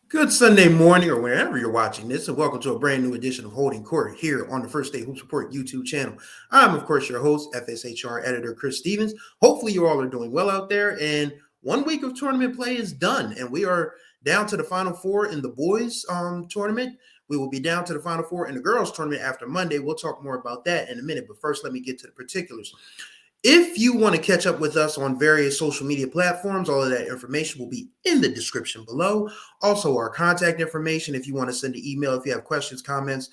Good Sunday morning or wherever you're watching this, and welcome to a brand new edition of Holding Court here on the First State Hoops Report YouTube channel. I'm, of course, your host, FSHR Editor Chris Stevens. Hopefully, you all are doing well out there, and 1 week of tournament play is done, and we are down to the Final Four in the boys tournament. We will be down to the Final Four in the girls tournament after Monday. We'll talk more about that in a minute, but first, let me get to the particulars. If you want to catch up with us on various social media platforms, all of that information will be in the description below. Also, our contact information if you want to send an email, if you have questions, comments,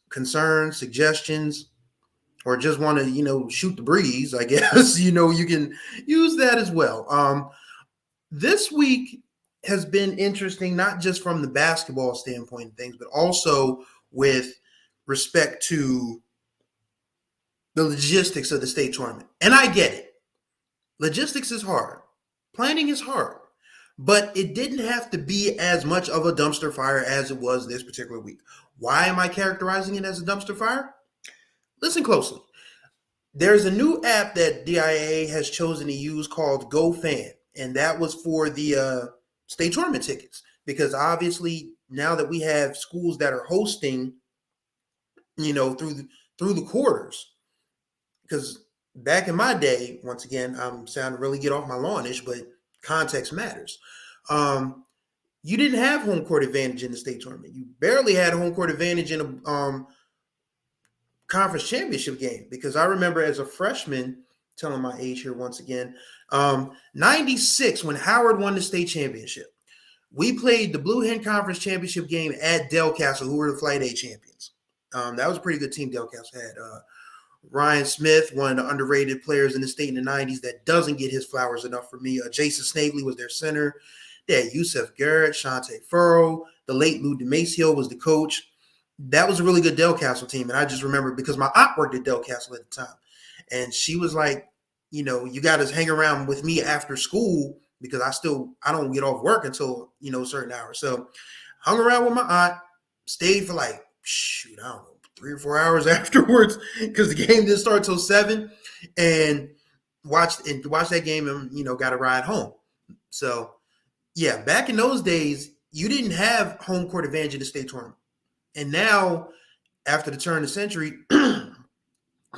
concerns, suggestions, or just want to, shoot the breeze, I guess, you can use that as well. This week has been interesting, not just from the basketball standpoint of things, but also with respect to the logistics of the state tournament. And I get it. Logistics is hard. Planning is hard. But it didn't have to be as much of a dumpster fire as it was this particular week. Why am I characterizing it as a dumpster fire? Listen closely. There's a new app that DIAA has chosen to use called GoFan, and that was for the state tournament tickets. Because obviously, now that we have schools that are hosting, through the quarters, because back in my day, once again, I'm sounding really get off my lawn-ish, but context matters. You didn't have home court advantage in the state tournament. You barely had home court advantage in a conference championship game, because I remember as a freshman, telling my age here once again, 96, when Howard won the state championship, we played the Blue Hen Conference championship game at Del Castle, who were the Flight A champions. That was a pretty good team Del Castle had. Ryan Smith, one of the underrated players in the state in the 90s that doesn't get his flowers enough for me. Jason Snavely was their center. They had Yusef Garrett, Shante Furrow. The late Lou DeMacio was the coach. That was a really good Del Castle team. And I just remember because my aunt worked at Del Castle at the time. And she was like, you got to hang around with me after school because I don't get off work until, certain hours. So hung around with my aunt, stayed for I don't know, 3 or 4 hours afterwards because the game didn't start till 7, and watched that game and got a ride home. So yeah, back in those days, you didn't have home court advantage in the state tournament. And now, after the turn of the century,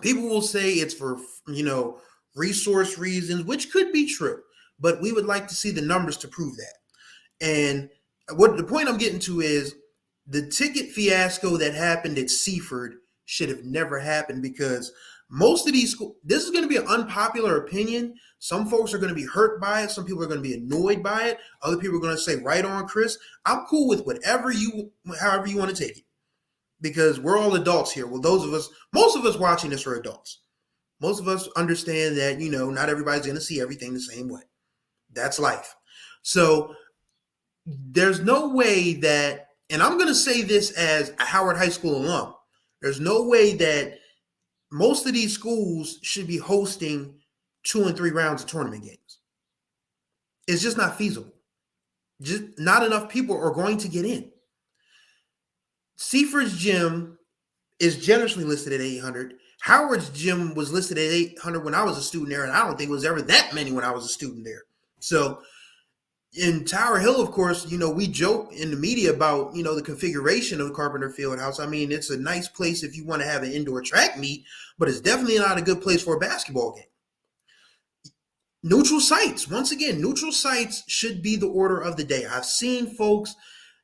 people will say it's for resource reasons, which could be true, but we would like to see the numbers to prove that. And what the point I'm getting to is the ticket fiasco that happened at Seaford should have never happened, because most of these schools, this is going to be an unpopular opinion. Some folks are going to be hurt by it. Some people are going to be annoyed by it. Other people are going to say, right on, Chris. I'm cool with however you want to take it, because we're all adults here. Well, most of us watching this are adults. Most of us understand that, not everybody's going to see everything the same way. That's life. So there's no way that, and I'm going to say this as a Howard High School alum, there's no way that most of these schools should be hosting 2 and 3 rounds of tournament games. It's just not feasible. Just not enough people are going to get in. Seaford's gym is generously listed at 800. Howard's gym was listed at 800 when I was a student there, and I don't think it was ever that many when I was a student there. So in Tower Hill, of course, we joke in the media about, the configuration of the Carpenter Fieldhouse. I mean, it's a nice place if you want to have an indoor track meet, but it's definitely not a good place for a basketball game. Neutral sites. Once again, neutral sites should be the order of the day. I've seen folks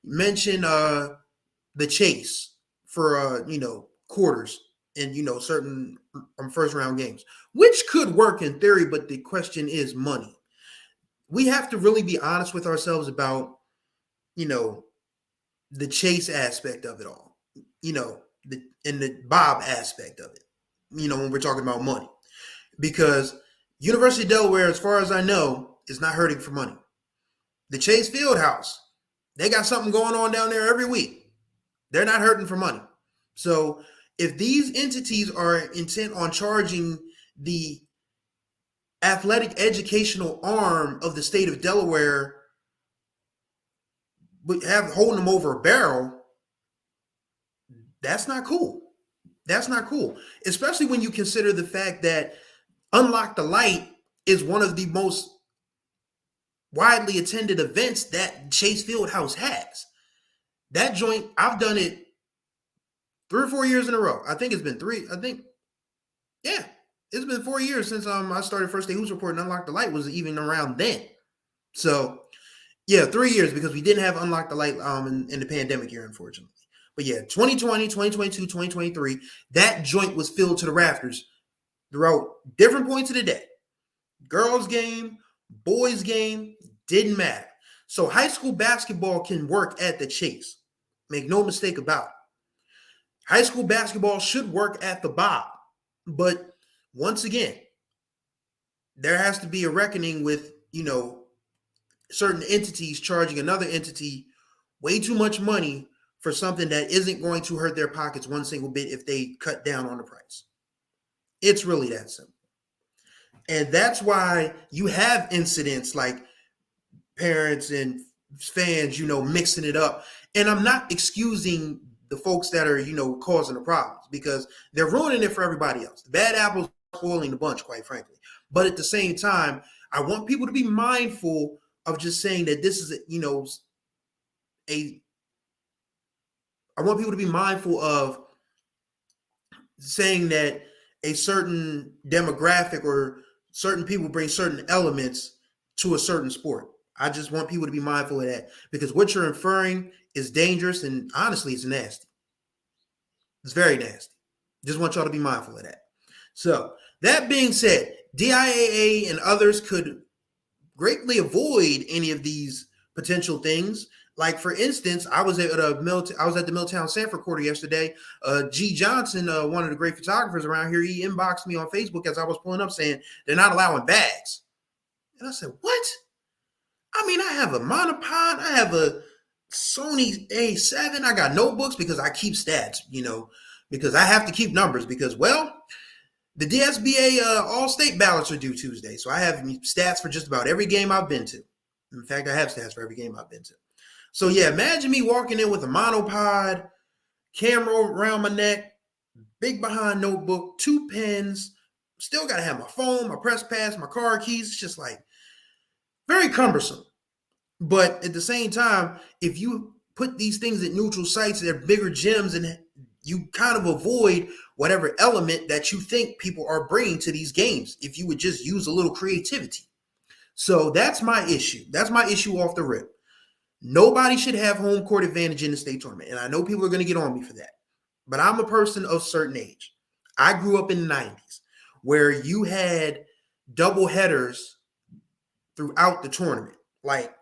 mention the Chase for, quarters in, certain first round games, which could work in theory, but the question is money. We have to really be honest with ourselves about, the Chase aspect of it all, and the Bob aspect of it, when we're talking about money. Because University of Delaware, as far as I know, is not hurting for money. The Chase Fieldhouse, they got something going on down there every week. They're not hurting for money. So if these entities are intent on charging the athletic educational arm of the state of Delaware, but holding them over a barrel, that's not cool. That's not cool, especially when you consider the fact that Unlock the Light is one of the most widely attended events that Chase Fieldhouse has. That joint, I've done it 3 or 4 years in a row. I think it's been 3. Yeah, it's been 4 years since I started First Day Hoops Report, and Unlock the Light was even around then. So yeah, 3 years, because we didn't have Unlock the Light in the pandemic year, unfortunately. But yeah, 2020, 2022, 2023, that joint was filled to the rafters throughout different points of the day. Girls game, boys game, didn't matter. So high school basketball can work at the Chase. Make no mistake about it. High school basketball should work at the Bob. But once again, there has to be a reckoning with, certain entities charging another entity way too much money for something that isn't going to hurt their pockets one single bit if they cut down on the price. It's really that simple. And that's why you have incidents like parents and fans, mixing it up. And I'm not excusing the folks that are, causing the problems, because they're ruining it for everybody else. The bad apples are spoiling the bunch, quite frankly. But at the same time, I want people to be mindful of just saying that this is, I want people to be mindful of saying that a certain demographic or certain people bring certain elements to a certain sport. I just want people to be mindful of that, because what you're inferring is dangerous, and honestly, it's nasty. It's very nasty. Just want y'all to be mindful of that. So that being said, DIAA and others could greatly avoid any of these potential things. Like, for instance, I was at the Milltown Sanford quarter yesterday. G. Johnson, one of the great photographers around here, he inboxed me on Facebook as I was pulling up saying they're not allowing bags. And I said, what? I mean, I have a monopod, I have a Sony A7, I got notebooks because I keep stats, because I have to keep numbers, because, well, the DSBA All-State ballots are due Tuesday. So I have stats for just about every game I've been to. In fact, I have stats for every game I've been to. So yeah, imagine me walking in with a monopod, camera around my neck, big behind notebook, 2 pens, still got to have my phone, my press pass, my car keys. It's just like very cumbersome. But at the same time, if you put these things at neutral sites, they're bigger gyms, and you kind of avoid whatever element that you think people are bringing to these games if you would just use a little creativity. So that's my issue. That's my issue off the rip. Nobody should have home court advantage in the state tournament. And I know people are going to get on me for that. But I'm a person of certain age. I grew up in the 90s where you had double headers throughout the tournament. Like,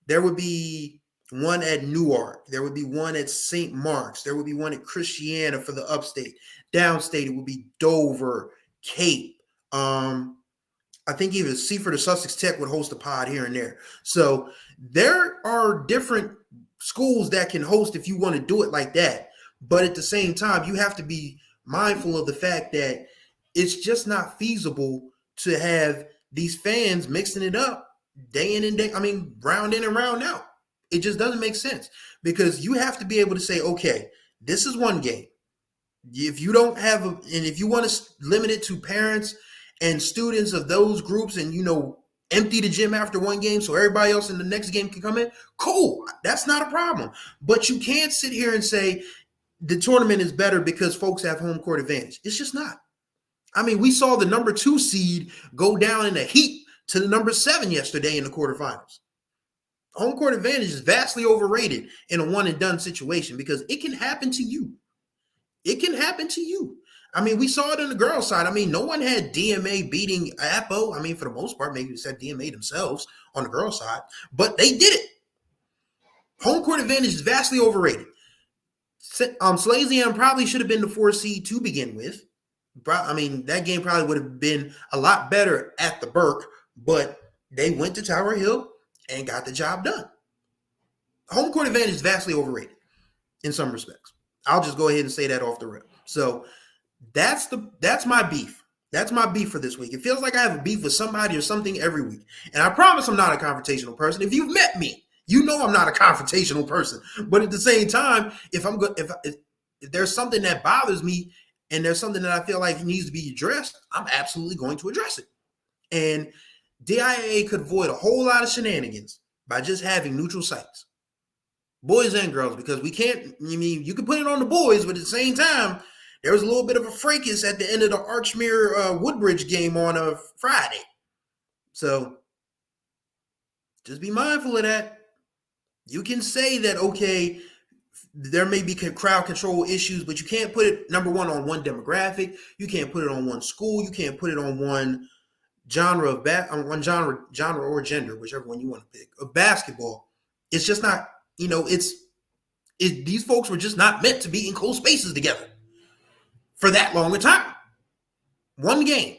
there would be one at Newark. There would be one at St. Mark's. There would be one at Christiana for the upstate. Downstate, it would be Dover, Cape. I think even Seaford or Sussex Tech would host a pod here and there. So there are different schools that can host if you want to do it like that. But at the same time, you have to be mindful of the fact that it's just not feasible to have these fans mixing it up day in and day. I mean, round in and round out. It just doesn't make sense, because you have to be able to say, okay, this is one game. If you don't have, and if you want to limit it to parents and students of those groups, and empty the gym after one game so everybody else in the next game can come in, cool, that's not a problem. But you can't sit here and say the tournament is better because folks have home court advantage. It's just not. I mean, we saw the number 2 seed go down in a heap to the number 7 yesterday in the quarterfinals. Home court advantage is vastly overrated in a one and done situation, because it can happen to you. It can happen to you. I mean, we saw it on the girls' side. I mean, no one had DMA beating Appo. I mean, for the most part, maybe we said DMA themselves on the girls' side, but they did it. Home court advantage is vastly overrated. Salesian probably should have been the 4 seed to begin with. I mean, that game probably would have been a lot better at the Burke, but they went to Tower Hill and got the job done. Home court advantage is vastly overrated in some respects. I'll just go ahead and say that off the rip. So that's my beef. That's my beef for this week. It feels like I have a beef with somebody or something every week. And I promise I'm not a confrontational person. If you've met me, you know I'm not a confrontational person. But at the same time, if there's something that bothers me and there's something that I feel like needs to be addressed, I'm absolutely going to address it. And DIAA could avoid a whole lot of shenanigans by just having neutral sites, boys and girls, because we can't, I mean, you can put it on the boys, but at the same time, there was a little bit of a fracas at the end of the Archmere Woodbridge game on a Friday. So just be mindful of that. You can say that, okay, there may be crowd control issues, but you can't put it, number one, on one demographic. You can't put it on one school. You can't put it on one genre of one genre or gender, whichever one you want to pick, of basketball. It's just not, these folks were just not meant to be in close spaces together for that long a time. One game.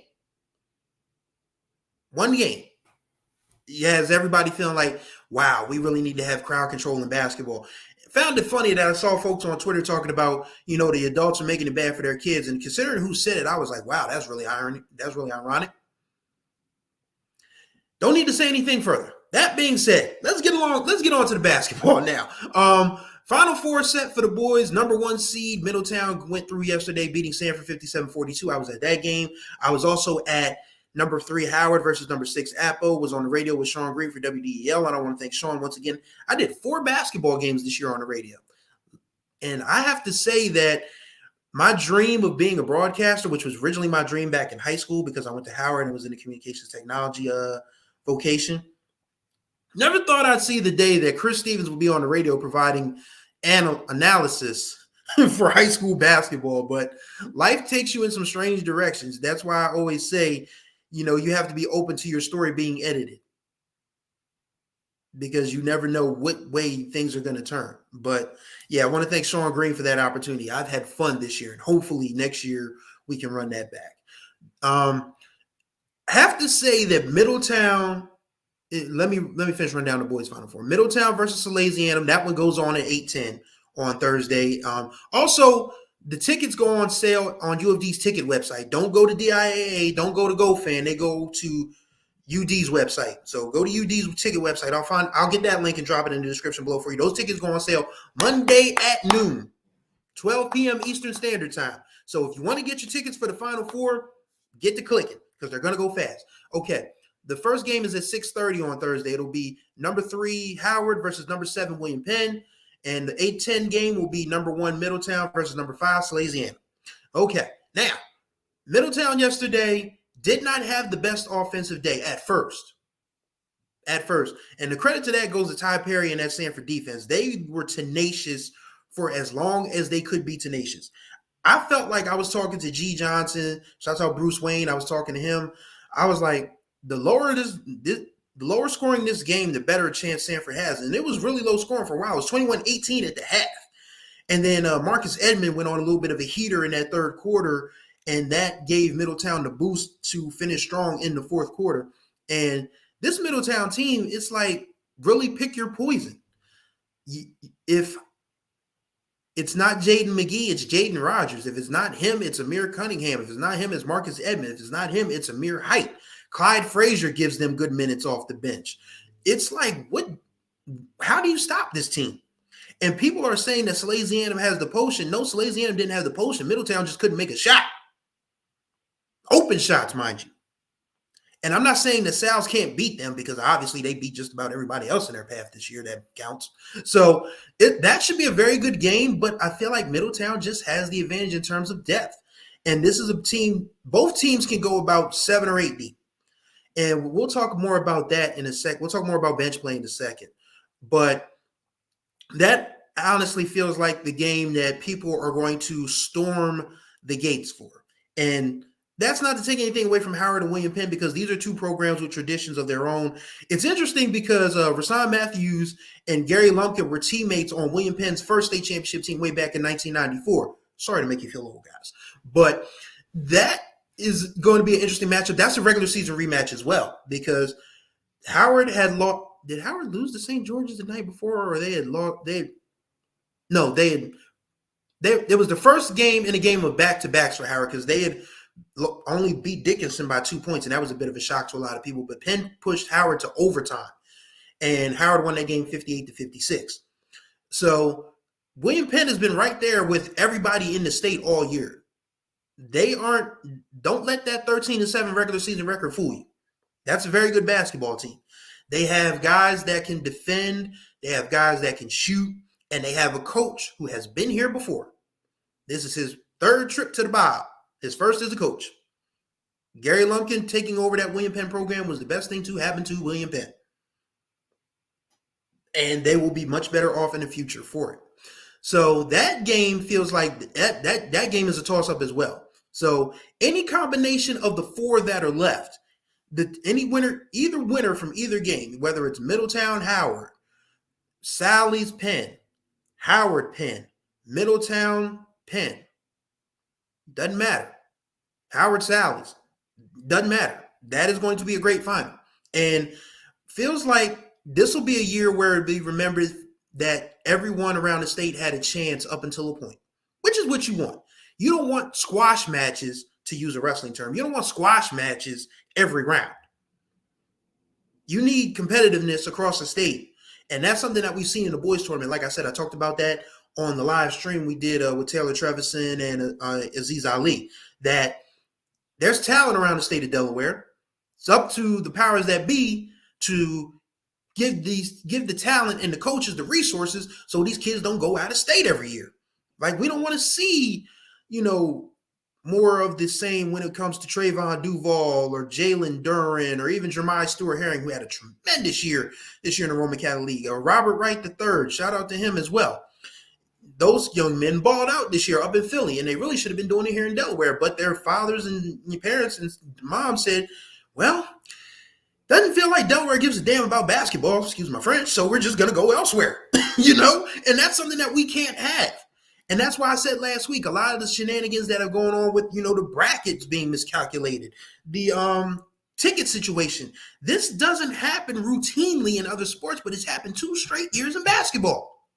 Has everybody feeling like, wow, we really need to have crowd control in basketball. Found it funny that I saw folks on Twitter talking about, the adults are making it bad for their kids. And considering who said it, I was like, wow, that's really ironic. Don't need to say anything further. That being said, let's get on to the basketball now. Final four set for the boys. Number one seed, Middletown went through yesterday, beating Sanford 57-42. I was at that game. I was also at number 3, Howard versus number 6, Apple. Was on the radio with Sean Green for WDEL, and I want to thank Sean once again. I did 4 basketball games this year on the radio. And I have to say that my dream of being a broadcaster, which was originally my dream back in high school because I went to Howard and was in the communications technology vocation, never thought I'd see the day that Chris Stevens would be on the radio providing analysis for high school basketball. But life takes you in some strange directions. That's why I always say, you have to be open to your story being edited, because you never know what way things are going to turn. But yeah, I want to thank Sean Green for that opportunity. I've had fun this year, and hopefully next year we can run that back. I have to say that Middletown, let me finish running down the boys' Final Four. Middletown versus Salesianum. That one goes on at 8:10 on Thursday. Also, the tickets go on sale on U of D's ticket website. Don't go to DIAA. Don't go to GoFan. They go to UD's website. So go to UD's ticket website. I'll get that link and drop it in the description below for you. Those tickets go on sale Monday at noon, 12 p.m. Eastern Standard Time. So if you want to get your tickets for the Final Four, get to clicking because they're going to go fast. Okay. The first game is at 6:30 on Thursday. It'll be number 3, Howard versus number 7, William Penn. And the 8:10 game will be number 1, Middletown versus number 5, Salesianum. Okay. Now, Middletown yesterday did not have the best offensive day at first. And the credit to that goes to Ty Perry and that Sanford defense. They were tenacious for as long as they could be tenacious. I felt like I was talking to G. Johnson. Shout out Bruce Wayne. I was talking to him. I was like, the lower scoring this game, the better chance Sanford has. And it was really low scoring for a while. It was 21-18 at the half. And then Marcus Edmond went on a little bit of a heater in that third quarter, and that gave Middletown the boost to finish strong in the fourth quarter. And this Middletown team, it's like, really pick your poison. If it's not Jaden McGee, it's Jaden Rogers. If it's not him, it's Amir Cunningham. If it's not him, it's Marcus Edmond. If it's not him, it's Amir Height. Clyde Frazier gives them good minutes off the bench. It's like, how do you stop this team? And people are saying that Salesianum has the potion. No, Salesianum didn't have the potion. Middletown just couldn't make a shot. Open shots, mind you. And I'm not saying that Sal's can't beat them, because obviously they beat just about everybody else in their path this year. That counts. So that should be a very good game, but I feel like Middletown just has the advantage in terms of depth. And this is a team, both teams can go about 7 or 8 deep. And we'll talk more about that in a sec. We'll talk more about bench play in a second. But that honestly feels like the game that people are going to storm the gates for. And that's not to take anything away from Howard and William Penn, because these are 2 programs with traditions of their own. It's interesting because Rasan Matthews and Gary Lumpkin were teammates on William Penn's first state championship team way back in 1994. Sorry to make you feel old, guys. But that is going to be an interesting matchup. That's a regular season rematch as well, because Howard had lost. Did Howard lose to St. George's the night before, or they had lost? It was the first game in a game of back-to-backs for Howard, because they had only beat Dickinson by 2 points, and that was a bit of a shock to a lot of people. But Penn pushed Howard to overtime, and Howard won that game 58-56. So William Penn has been right there with everybody in the state all year. Don't let that 13-7 regular season record fool you. That's a very good basketball team. They have guys that can defend, they have guys that can shoot, and they have a coach who has been here before. This is his third trip to the Bob. His first as a coach. Gary Lumpkin taking over that William Penn program was the best thing to happen to William Penn. And they will be much better off in the future for it. So that game feels like that game is a toss-up as well. So any combination of the four that are left, either winner from either game, whether it's Middletown, Howard, Sally's, Penn, Howard, Penn, Middletown, Penn, doesn't matter. Howard, Sally's, doesn't matter. That is going to be a great final. And feels like this will be a year where it'll be remembered that everyone around the state had a chance up until a point, which is what you want. You don't want squash matches, to use a wrestling term. You don't want squash matches every round. You need competitiveness across the state. And that's something that we've seen in the boys tournament. Like I said, I talked about that on the live stream we did with Taylor Trevison and Aziz Ali, that there's talent around the state of Delaware. It's up to the powers that be to give the talent and the coaches the resources so these kids don't go out of state every year. Like, we don't want to see, more of the same when it comes to Trayvon Duval or Jalen Duran or even Jeremiah Stewart-Herring, who had a tremendous year this year in the Roman Catholic League, or Robert Wright III. Shout out to him as well. Those young men balled out this year up in Philly, and they really should have been doing it here in Delaware, but their fathers and parents and mom said, well, doesn't feel like Delaware gives a damn about basketball, excuse my French, so we're just going to go elsewhere, and that's something that we can't have. And that's why I said last week, a lot of the shenanigans that are going on with, the brackets being miscalculated, the ticket situation, this doesn't happen routinely in other sports, but it's happened 2 straight years in basketball.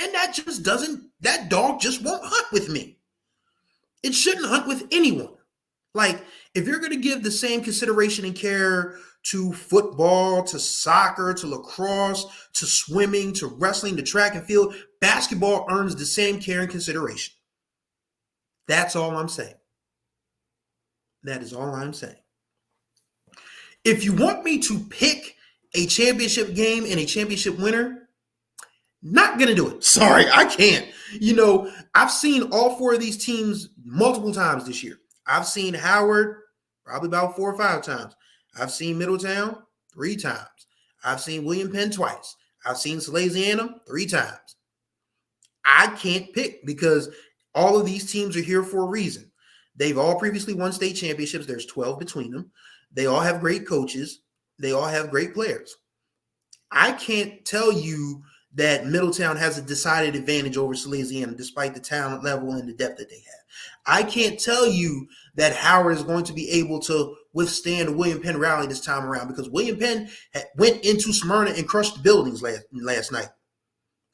And that dog just won't hunt with me. It shouldn't hunt with anyone. Like, if you're going to give the same consideration and care to football, to soccer, to lacrosse, to swimming, to wrestling, to track and field, basketball earns the same care and consideration. That's all I'm saying. That is all I'm saying. If you want me to pick a championship game and a championship winner, not going to do it. Sorry, I can't. I've seen all 4 of these teams multiple times this year. I've seen Howard probably about 4 or 5 times. I've seen Middletown 3 times. I've seen William Penn twice. I've seen Salesianum 3 times. I can't pick because all of these teams are here for a reason. They've all previously won state championships. There's 12 between them. They all have great coaches. They all have great players. I can't tell you that Middletown has a decided advantage over Salesianum despite the talent level and the depth that they have. I can't tell you that Howard is going to be able to withstand a William Penn rally this time around because William Penn went into Smyrna and crushed the buildings last night.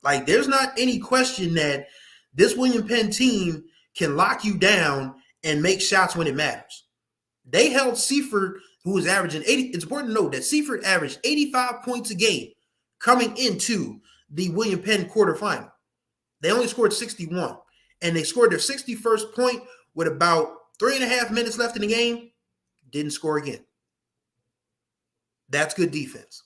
Like, there's not any question that this William Penn team can lock you down and make shots when it matters. They held Seaford, who was averaging 80. It's important to note that Seaford averaged 85 points a game coming into the William Penn quarterfinal. They only scored 61, and they scored their 61st point with about 3.5 minutes left in the game. Didn't score again. That's good defense.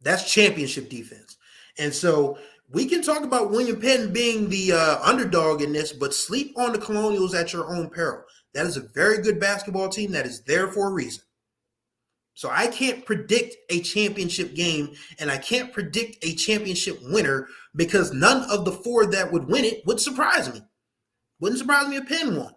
That's championship defense. And so we can talk about William Penn being the underdog in this, but sleep on the Colonials at your own peril. That is a very good basketball team that is there for a reason. So I can't predict a championship game, and I can't predict a championship winner because none of the 4 that would win it would surprise me. Wouldn't surprise me if Penn won.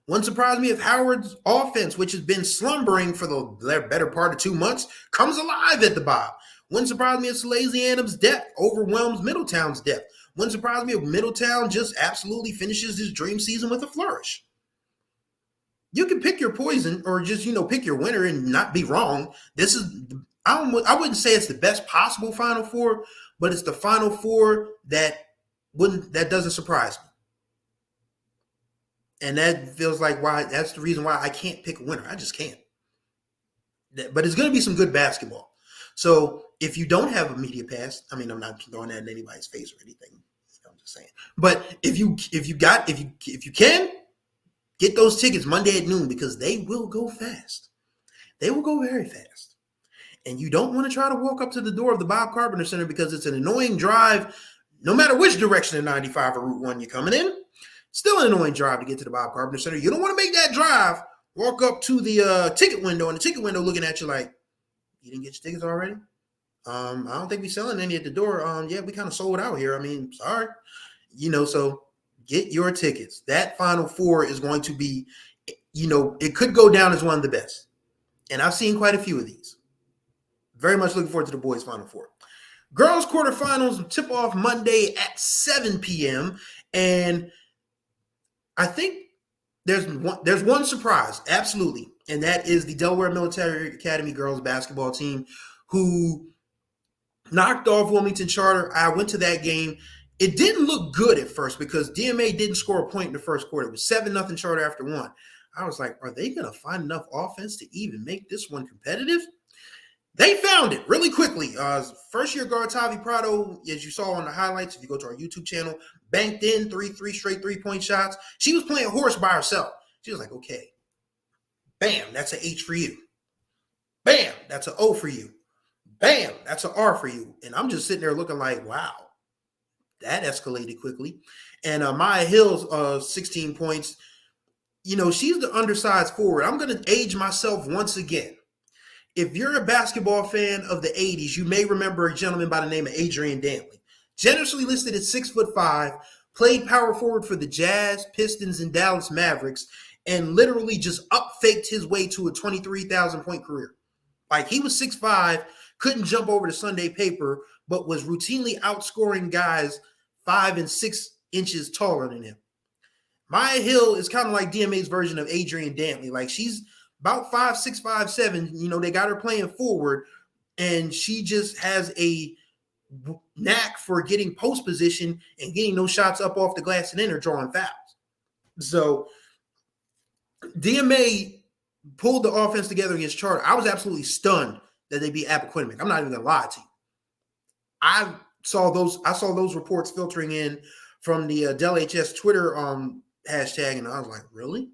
Wouldn't surprise me if Howard's offense, which has been slumbering for the better part of 2 months, comes alive at the Bob. Wouldn't surprise me if Salesianum's depth overwhelms Middletown's depth. Wouldn't surprise me if Middletown just absolutely finishes his dream season with a flourish. You can pick your poison or just, pick your winner and not be wrong. This is, I wouldn't say it's the best possible Final Four, but it's the Final Four that doesn't surprise me. And that feels like that's the reason why I can't pick a winner. I just can't. But it's going to be some good basketball. So if you don't have a media pass, I'm not throwing that in anybody's face or anything. I'm just saying. But if you can, get those tickets Monday at noon because they will go fast. they will go very fast. And you don't want to try to walk up to the door of the Bob Carpenter Center because it's an annoying drive, no matter which direction of 95 or Route 1 you're coming in. Still an annoying drive to get to the Bob Carpenter Center. You don't want to make that drive, walk up to the ticket window, and the ticket window looking at you like, you didn't get your tickets already? I don't think we're selling any at the door. Yeah, we kind of sold out here. I mean, sorry. So get your tickets. That Final Four is going to be, it could go down as one of the best. And I've seen quite a few of these. Very much looking forward to the boys' Final Four. Girls' quarterfinals tip off Monday at 7 p.m. And I think there's one surprise, absolutely. And that is the Delaware Military Academy girls basketball team who knocked off Wilmington Charter. I went to that game. It didn't look good at first because DMA didn't score a point in the first quarter. It was 7-0 Charter after one. I was like, are they going to find enough offense to even make this one competitive? They found it really quickly. First-year guard Tavi Prado, as you saw on the highlights, if you go to our YouTube channel, banked in three straight three-point shots. She was playing horse by herself. She was like, okay, bam, that's an H for you. Bam, that's an O for you. Bam, that's an R for you. And I'm just sitting there looking like, wow, that escalated quickly. And Maya Hill's 16 points. She's the undersized forward. I'm going to age myself once again. If you're a basketball fan of the 80s, you may remember a gentleman by the name of Adrian Dantley. Generously listed at 6'5", played power forward for the Jazz, Pistons, and Dallas Mavericks, and literally just up-faked his way to a 23,000-point career. Like, he was 6'5", couldn't jump over the Sunday paper, but was routinely outscoring guys 5 and 6 inches taller than him. Maya Hill is kind of like DMA's version of Adrian Dantley. Like, she's about 5'6", 5'7". They got her playing forward, and she just has a knack for getting post position and getting those shots up off the glass and in or drawing fouls. So DMA pulled the offense together against Charter. I was absolutely stunned that they beat Appoquinimink. I'm not even gonna lie to you. I saw those reports filtering in from the Del HS Twitter hashtag, and I was like, really?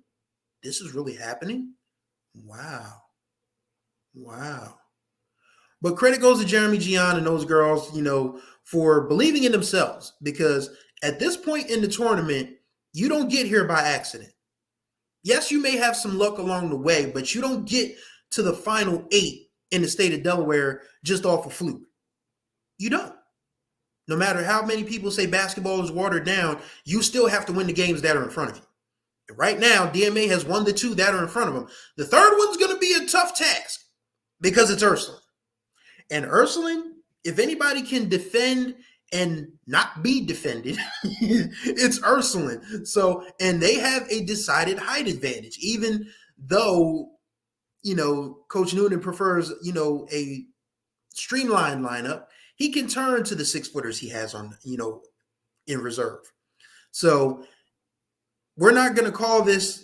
This is really happening? Wow. But credit goes to Jeremy Gian and those girls, for believing in themselves, because at this point in the tournament, you don't get here by accident. Yes, you may have some luck along the way, but you don't get to the final 8 in the state of Delaware just off a fluke. You don't. No matter how many people say basketball is watered down, you still have to win the games that are in front of you. And right now, DMA has won the 2 that are in front of them. The third one's going to be a tough task because it's Ursuline. And Ursuline, if anybody can defend and not be defended, it's Ursuline. So, and they have a decided height advantage, even though, Coach Noonan prefers, a streamlined lineup. He can turn to the 6-footers he has on, in reserve. So we're not going to call this,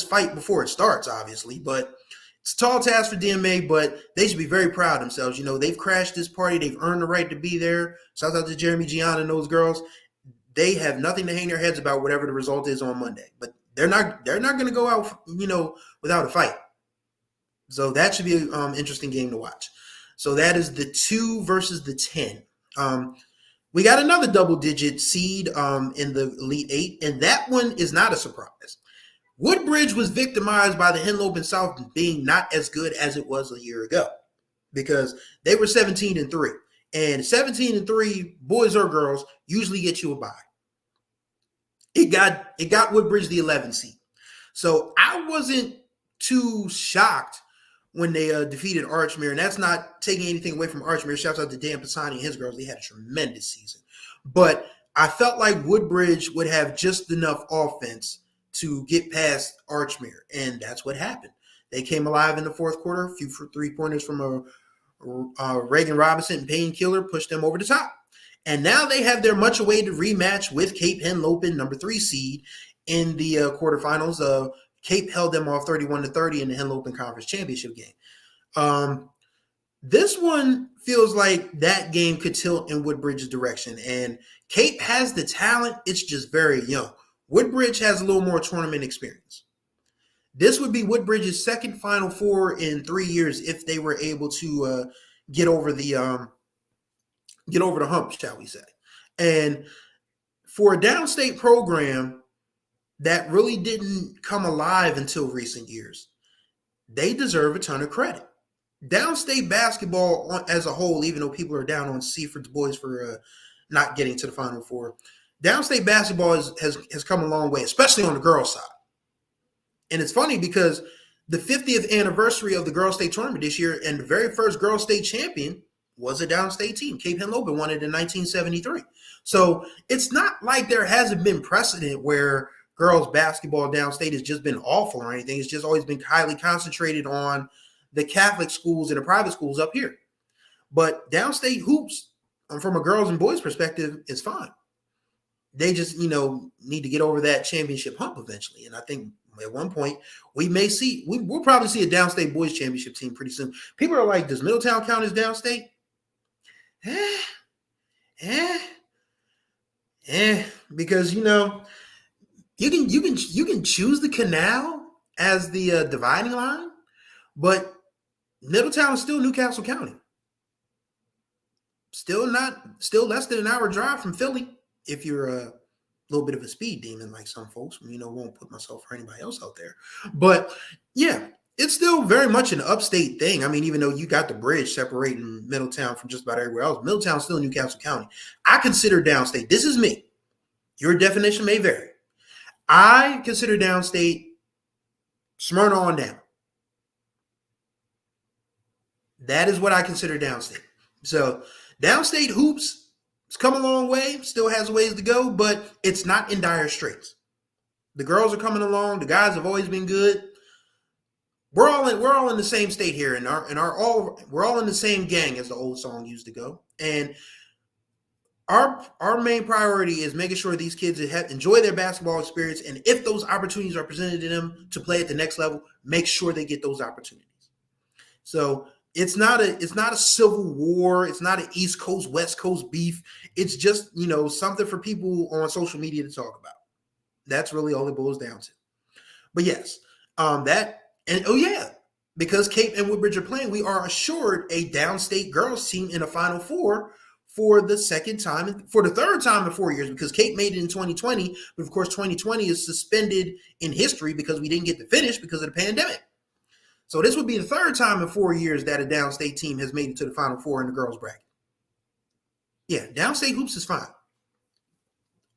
fight before it starts, obviously, but it's a tall task for DMA, but they should be very proud of themselves. They've crashed this party. They've earned the right to be there. Shout out to Jeremy Gian and those girls. They have nothing to hang their heads about, whatever the result is on Monday. But they're not going to go out, without a fight. So that should be an interesting game to watch. So that is the 2 versus the 10. We got another double-digit seed in the Elite 8, and that one is not a surprise. Woodbridge was victimized by the Henlopen South being not as good as it was a year ago because they were 17-3. And 17-3, boys or girls, usually get you a bye. It got Woodbridge the 11 seed. So I wasn't too shocked when they defeated Archmere, and that's not taking anything away from Archmere. Shouts out to Dan Pisani and his girls. They had a tremendous season. But I felt like Woodbridge would have just enough offense to get past Archmere, and that's what happened. They came alive in the fourth quarter. A few 3-pointers from Reagan Robinson and Painkiller pushed them over the top. And now they have their much-awaited rematch with Cape Henlopen, number 3 seed, in the quarterfinals. Cape held them off 31-30 in the Henlopen Conference Championship game. This one feels like that game could tilt in Woodbridge's direction, and Cape has the talent. It's just very young. Woodbridge has a little more tournament experience. This would be Woodbridge's second Final Four in 3 years if they were able to get over the hump, shall we say. And for a downstate program that really didn't come alive until recent years, they deserve a ton of credit. Downstate basketball as a whole, even though people are down on Seaford's boys for not getting to the Final Four, downstate basketball has come a long way, especially on the girls' side. And it's funny because the 50th anniversary of the girls' state tournament this year, and the very first girls' state champion was a downstate team. Cape Henlopen won it in 1973. So it's not like there hasn't been precedent where girls basketball downstate has just been awful or anything. It's just always been highly concentrated on the Catholic schools and the private schools up here. But downstate hoops, from a girls and boys perspective, is fine. They just, need to get over that championship hump eventually. And I think at one point we'll probably see a downstate boys championship team pretty soon. People are like, does Middletown count as downstate? Because you can choose the canal as the dividing line, but Middletown is still Newcastle County. Still less than an hour drive from Philly if you're a little bit of a speed demon like some folks. Won't put myself or anybody else out there. But yeah, it's still very much an upstate thing. I mean, even though you got the bridge separating Middletown from just about everywhere else, Middletown's still Newcastle County. I consider downstate, this is me. Your definition may vary. I consider downstate Smyrna on down. That is what I consider downstate. So downstate hoops has come a long way, still has ways to go, but it's not in dire straits. The girls are coming along. The guys have always been good. We're all in the same state here, and we're all in the same gang, as the old song used to go. And our main priority is making sure these kids enjoy their basketball experience, and if those opportunities are presented to them to play at the next level, make sure they get those opportunities. So it's not a civil war. It's not an East Coast, West Coast beef. It's just, something for people on social media to talk about. That's really all it boils down to. But yes, because Cape and Woodbridge are playing, we are assured a downstate girls team in a Final Four for the third time in 4 years, because Cape made it in 2020, but of course 2020 is suspended in history because we didn't get to finish because of the pandemic. So this would be the third time in 4 years that a downstate team has made it to the Final Four in the girls bracket. Yeah, downstate hoops is fine.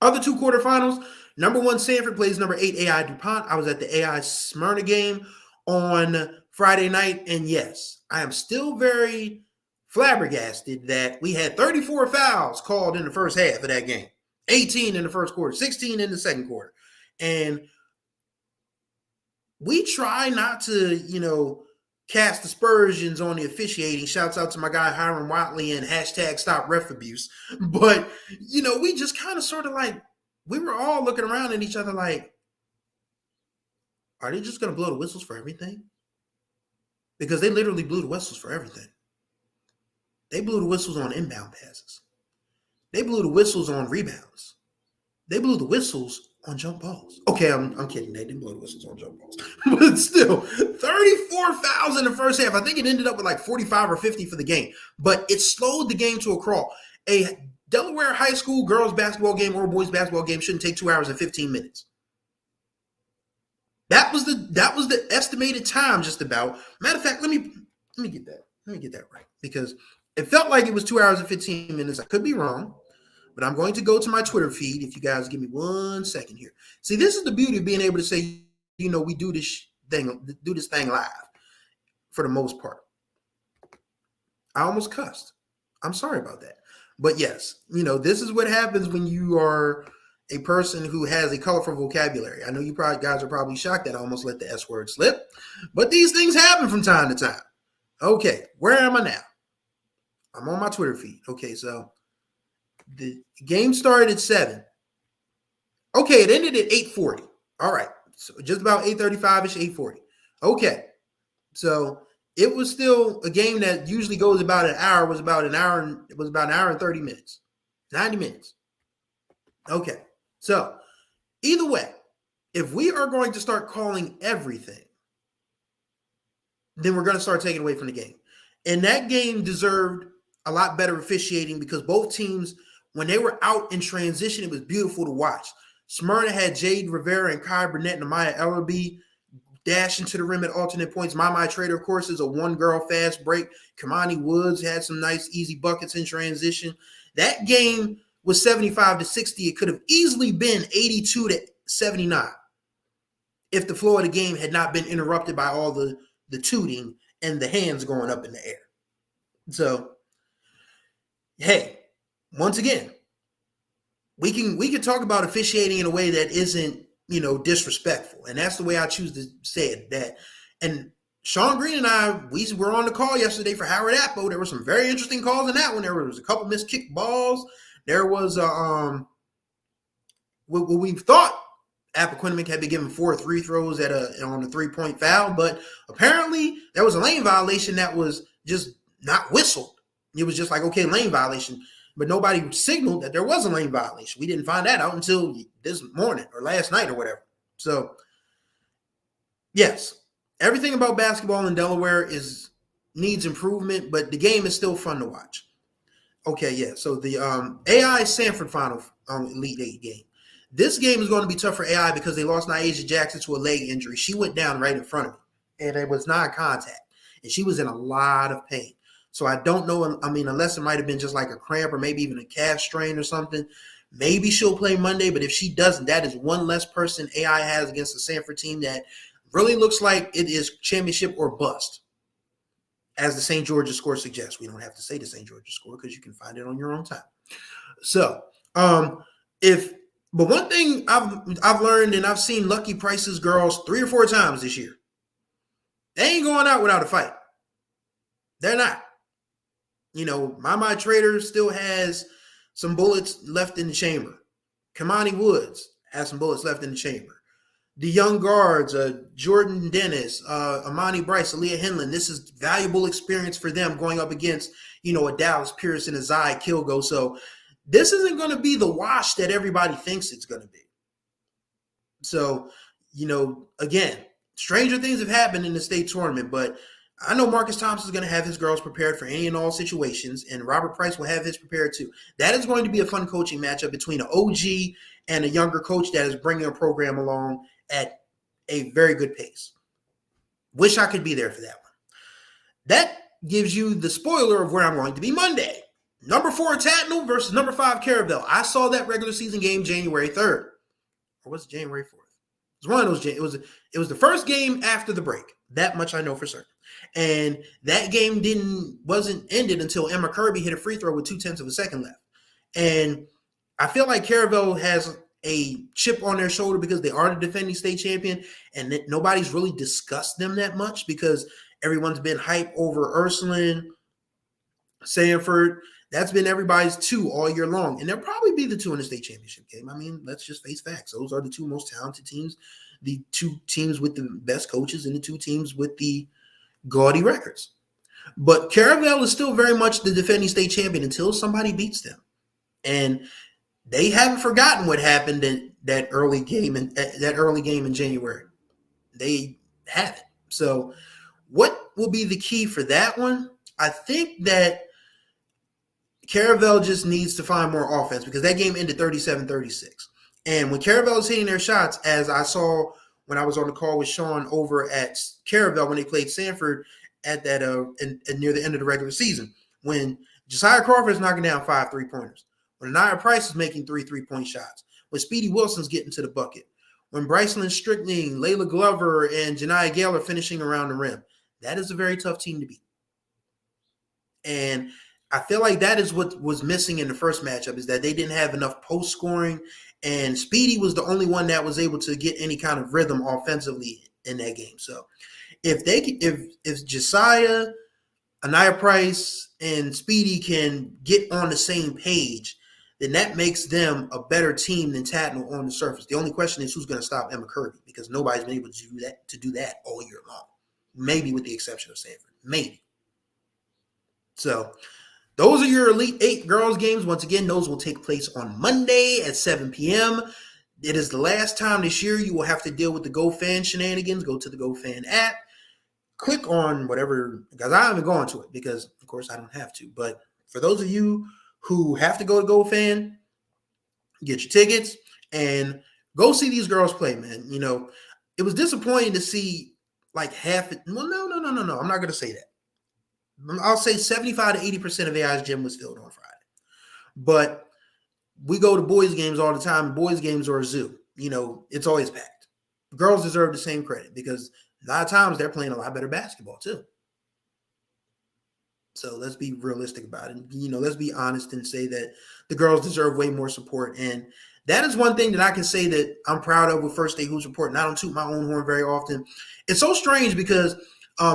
Other two quarterfinals, number 1 Sanford plays number 8 AI DuPont. I was at the AI Smyrna game on Friday night, and yes, I am still very flabbergasted that we had 34 fouls called in the first half of that game, 18 in the first quarter, 16 in the second quarter. And we try not to, cast aspersions on the officiating. Shouts out to my guy Hiram Watley and #StopRefAbuse. But, we just kind of sort of like, we were all looking around at each other like, are they just going to blow the whistles for everything? Because they literally blew the whistles for everything. They blew the whistles on inbound passes. They blew the whistles on rebounds. They blew the whistles on jump balls. Okay, I'm kidding. They didn't blow the whistles on jump balls. But still, 34 fouls in the first half. I think it ended up with like 45 or 50 for the game. But it slowed the game to a crawl. A Delaware high school girls basketball game or boys basketball game shouldn't take 2 hours and 15 minutes. That was the estimated time, just about. Matter of fact, let me get that. Let me get that right, because it felt like it was 2 hours and 15 minutes. I could be wrong, but I'm going to go to my Twitter feed. If you guys give me 1 second here. See, this is the beauty of being able to say, we do this thing live for the most part. I almost cussed. I'm sorry about that. But yes, this is what happens when you are a person who has a colorful vocabulary. I know you guys are probably shocked that I almost let the S word slip, but these things happen from time to time. Okay, where am I now? I'm on my Twitter feed. Okay, so the game started at 7. Okay, it ended at 8:40. All right, so just about 8:35-ish, 8:40. Okay, so it was still a game that usually goes about an hour. It was about an hour and 30 minutes, 90 minutes. Okay, so either way, if we are going to start calling everything then we're going to start taking away from the game. And that game deserved a lot better officiating because both teams, when they were out in transition, it was beautiful to watch. Smyrna had Jade Rivera and Kai Burnett and Amaya Ellerby dashing to the rim at alternate points. My Trader, of course, is a one-girl fast break. Kamani Woods had some nice, easy buckets in transition. That game was 75-60. It could have easily been 82-79 if the flow of the game had not been interrupted by all the tooting and the hands going up in the air. So, hey, once again, we can talk about officiating in a way that isn't, disrespectful. And that's the way I choose to say it. That, and Sean Green and I, we were on the call yesterday for Howard Appo. There were some very interesting calls in that one. There was a couple missed kick balls. There was what we thought Appoquinimink had been given 4 free throws on a 3-point foul, but apparently there was a lane violation that was just not whistled. It was just like, okay, lane violation, but nobody signaled that there was a lane violation. We didn't find that out until this morning or last night or whatever. So, yes, everything about basketball in Delaware needs improvement, but the game is still fun to watch. Okay, yeah. So the AI Sanford final Elite 8 game. This game is going to be tough for AI because they lost Nyasia Jackson to a leg injury. She went down right in front of me, and it was non-contact, and she was in a lot of pain. So I don't know. I mean, unless it might have been just like a cramp or maybe even a calf strain or something, maybe she'll play Monday. But if she doesn't, that is one less person AI has against the Sanford team that really looks like it is championship or bust, as the St. George's score suggests. We don't have to say the St. George's score because you can find it on your own time. So But one thing I've learned, and I've seen Lucky Price's girls 3 or 4 times this year, they ain't going out without a fight. They're not. My Trader still has some bullets left in the chamber. Kamani Woods has some bullets left in the chamber. The young guards, Jordan Dennis, Amani Bryce, Aaliyah Hinland, this is valuable experience for them going up against, a Dallas Pierce and a Zai Kilgo. So this isn't going to be the wash that everybody thinks it's going to be. So, again, stranger things have happened in the state tournament, but I know Marcus Thompson is going to have his girls prepared for any and all situations, and Robert Price will have his prepared too. That is going to be a fun coaching matchup between an OG and a younger coach that is bringing a program along at a very good pace. Wish I could be there for that one. That gives you the spoiler of where I'm going to be Monday. Number 4 Tatnall versus number 5 Caravel. I saw that regular season game January 3rd. Or was it January 4th? It was one of those. It was the first game after the break. That much I know for certain. And that game wasn't ended until Emma Kirby hit a free throw with 0.2 of a second left. And I feel like Caravel has a chip on their shoulder because they are the defending state champion, and that nobody's really discussed them that much because everyone's been hyped over Ursuline, Sanford. That's been everybody's 2 all year long. And they'll probably be the 2 in the state championship game. I mean, let's just face facts. Those are the 2 most talented teams, the 2 teams with the best coaches, and the 2 teams with the gaudy records. But Caravel is still very much the defending state champion until somebody beats them. And they haven't forgotten what happened in that early game in January. They haven't. So what will be the key for that one? I think that Caravel just needs to find more offense because that game ended 37-36. And when Caravel is hitting their shots, as I saw when I was on the call with Sean over at Caravel when they played Sanford at that near the end of the regular season, when Josiah Crawford is knocking down 5 3-pointers, when Anaya Price is making 3 3-point shots, when Speedy Wilson's getting to the bucket, when Brycelyn Strickling, Layla Glover, and Janiyah Gale are finishing around the rim, that is a very tough team to beat. And I feel like that is what was missing in the first matchup, is that they didn't have enough post scoring, and Speedy was the only one that was able to get any kind of rhythm offensively in that game. So if Josiah, Anaya Price, and Speedy can get on the same page, then that makes them a better team than Tatnall on the surface. The only question is who's going to stop Emma Kirby, because nobody's been able to do that all year long. Maybe with the exception of Sanford. Maybe. So those are your Elite 8 girls games. Once again, those will take place on Monday at 7 p.m. It is the last time this year you will have to deal with the GoFan shenanigans. Go to the GoFan app. click on whatever, because I haven't gone to it because, of course, I don't have to. But for those of you who have to go to GoFan, get your tickets and go see these girls play, man. You know, it was disappointing to see like half. Well, no. I'm not going to say that. I'll say 75 to 80% of AI's gym was filled on Friday. But we go to boys' games all the time. Boys' games are a zoo. You know, it's always packed. Girls deserve the same credit because a lot of times they're playing a lot better basketball too. So let's be realistic about it. You know, let's be honest and say that the girls deserve way more support. And that is one thing that I can say that I'm proud of with First State Hoops Report. And I don't toot my own horn very often. It's so strange because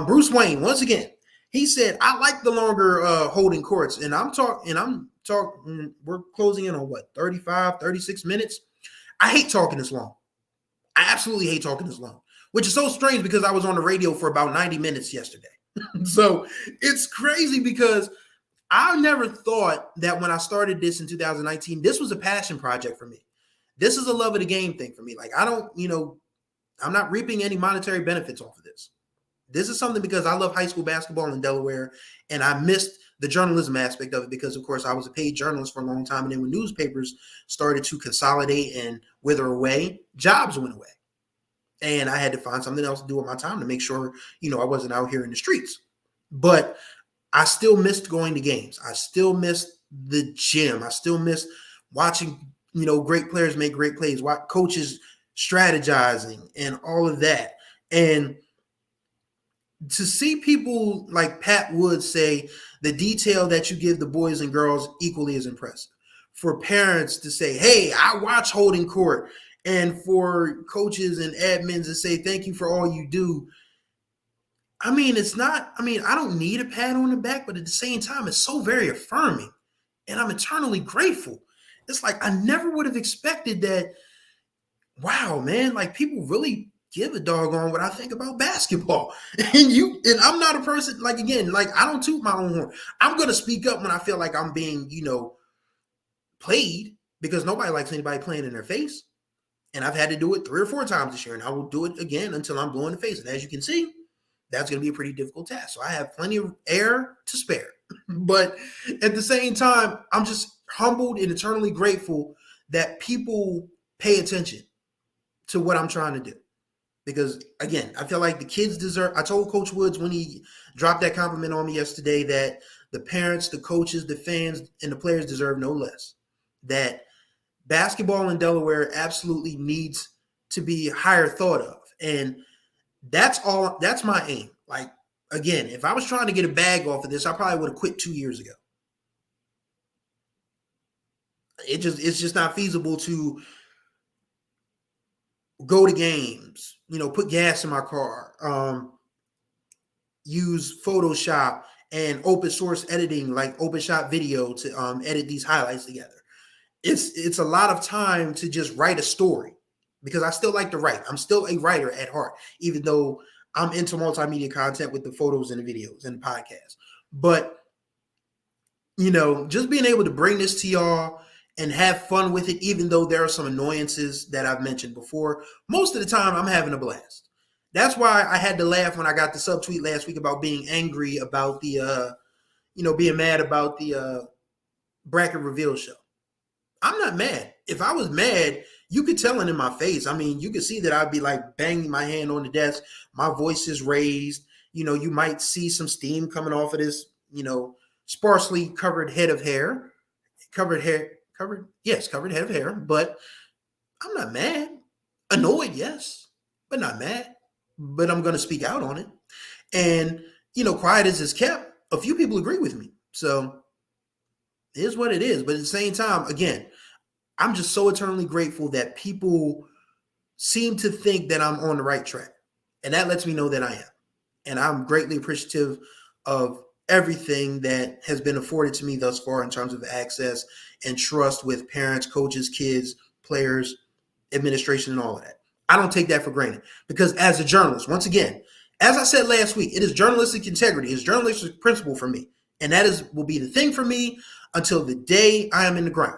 Bruce Wayne, once again, he said, I like the longer holding courts. And I'm talking, we're closing in on what, 35, 36 minutes? I hate talking this long. I absolutely hate talking this long, which is so strange because I was on the radio for about 90 minutes yesterday. So it's crazy because I never thought that when I started this in 2019, this was a passion project for me. This is a love of the game thing for me. Like, I don't, you know, I'm not reaping any monetary benefits off of this. This is something because I love high school basketball in Delaware, and I missed the journalism aspect of it because, of course, I was a paid journalist for a long time. And then when newspapers started to consolidate and wither away, jobs went away. And I had to find something else to do with my time to make sure, you know, I wasn't out here in the streets. But I still missed going to games. I still missed the gym. I still missed watching, you know, great players make great plays, coaches strategizing and all of that. And to see people like Pat Wood say the detail that you give the boys and girls equally is impressive. For parents to say, hey, I watch holding court. And for coaches and admins to say, thank you for all you do. I mean, I don't need a pat on the back, but at the same time, it's so very affirming. And I'm eternally grateful. It's like, I never would have expected that. Wow, man, like people really give a doggone what I think about basketball. And I'm not a person, like, again, like I don't toot my own horn. I'm going to speak up when I feel like I'm being, you know, played because nobody likes anybody playing in their face. And I've had to do it 3 or 4 times this year, and I will do it again until I'm blue in the face. And as you can see, that's going to be a pretty difficult task. So I have plenty of air to spare. But at the same time, I'm just humbled and eternally grateful that people pay attention to what I'm trying to do. Because, again, I feel like the kids deserve – I told Coach Woods when he dropped that compliment on me yesterday that the parents, the coaches, the fans, and the players deserve no less. That basketball in Delaware absolutely needs to be higher thought of. And that's my aim. Like, again, if I was trying to get a bag off of this, I probably would have quit 2 years ago. It's just not feasible to go to games, you know, put gas in my car, use Photoshop and open source editing like OpenShot Video to edit these highlights together. It's a lot of time to just write a story because I still like to write. I'm still a writer at heart, even though I'm into multimedia content with the photos and the videos and the podcast. But, you know, just being able to bring this to y'all and have fun with it, even though there are some annoyances that I've mentioned before, most of the time I'm having a blast. That's why I had to laugh when I got the subtweet last week about being angry about the, being mad about the bracket reveal show. I'm not mad. If I was mad, you could tell it in my face. I mean, you could see that I'd be like banging my hand on the desk. My voice is raised. You know, you might see some steam coming off of this, you know, sparsely covered head of hair. Covered head of hair. But I'm not mad. Annoyed, yes, but not mad. But I'm going to speak out on it. And, you know, quiet as it's kept, a few people agree with me. So it is what it is. But at the same time, again, I'm just so eternally grateful that people seem to think that I'm on the right track. And that lets me know that I am. And I'm greatly appreciative of everything that has been afforded to me thus far in terms of access and trust with parents, coaches, kids, players, administration, and all of that. I don't take that for granted because as a journalist, once again, as I said last week, it is journalistic integrity. It's journalistic principle for me. And that will be the thing for me until the day I am in the ground.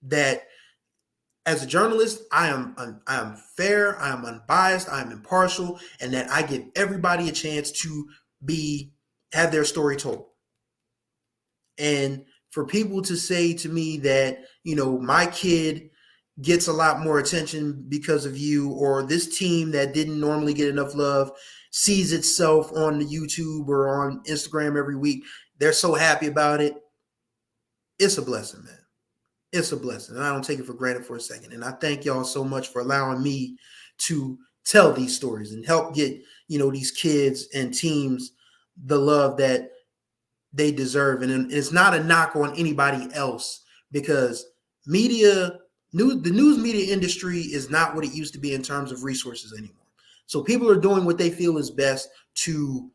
That As a journalist, I am fair, I am unbiased, I am impartial, and that I give everybody a chance to have their story told. And for people to say to me that, my kid gets a lot more attention because of you, or this team that didn't normally get enough love sees itself on the YouTube or on Instagram every week, they're so happy about it. It's a blessing, man. It's a blessing. And I don't take it for granted for a second. And I thank y'all so much for allowing me to tell these stories and help get, these kids and teams the love that they deserve. And it's not a knock on anybody else, because the news media industry is not what it used to be in terms of resources anymore. So people are doing what they feel is best to,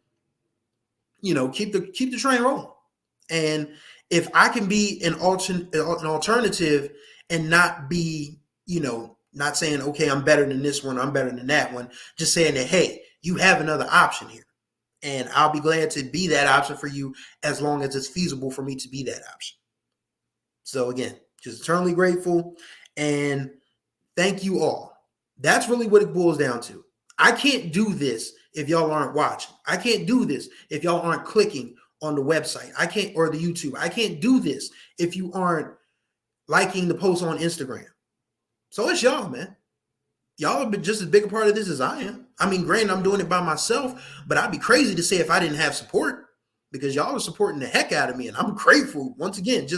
keep the train rolling. And if I can be an alternative and not be, not saying, okay, I'm better than this one, I'm better than that one, just saying that, hey, you have another option here. And I'll be glad to be that option for you as long as it's feasible for me to be that option. So again, just eternally grateful. And thank you all. That's really what it boils down to. I can't do this if y'all aren't watching. I can't do this if y'all aren't clicking on the website. Or the YouTube. I can't do this if you aren't liking the post on Instagram. So it's y'all, man. Y'all have been just as big a part of this as I am. I mean, granted, I'm doing it by myself, but I'd be crazy to say if I didn't have support, because y'all are supporting the heck out of me, and I'm grateful. Once again,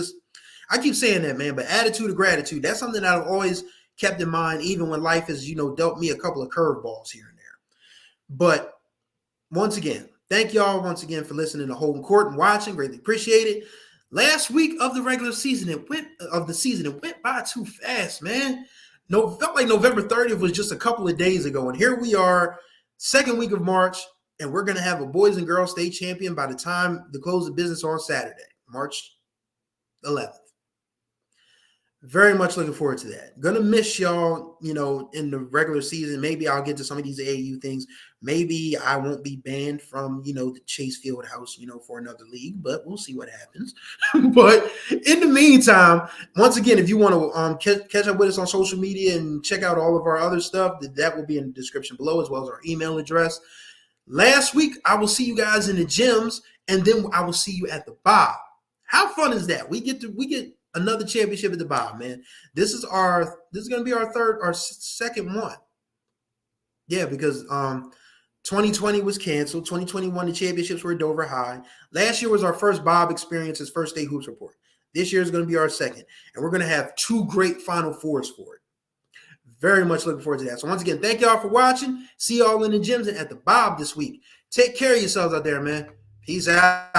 I keep saying that, man, but attitude of gratitude, that's something that I've always kept in mind, even when life has, dealt me a couple of curveballs here and there. But once again, thank y'all once again for listening to Holding Court and watching. Greatly appreciate it. Last week of the regular season, it went by too fast, man. Felt like November 30th was just a couple of days ago. And here we are, second week of March, and we're going to have a boys and girls state champion by the time the close of business on Saturday, March 11th. Very much looking forward to that. Gonna miss y'all, in the regular season. Maybe I'll get to some of these AAU things. Maybe I won't be banned from, the Chase Fieldhouse, for another league, but we'll see what happens. But in the meantime, once again, if you want to catch up with us on social media and check out all of our other stuff, that will be in the description below, as well as our email address. Last week, I will see you guys in the gyms, and then I will see you at the Bob. How fun is that? We get another championship at the Bob, man. This is going to be our second one. Yeah, because 2020 was canceled. 2021, the championships were at Dover High. Last year was our first Bob experience as First State Hoops Report. This year is going to be our second, and we're going to have two great Final Fours for it. Very much looking forward to that. So once again, thank y'all for watching. See y'all in the gyms and at the Bob this week. Take care of yourselves out there, man. Peace out.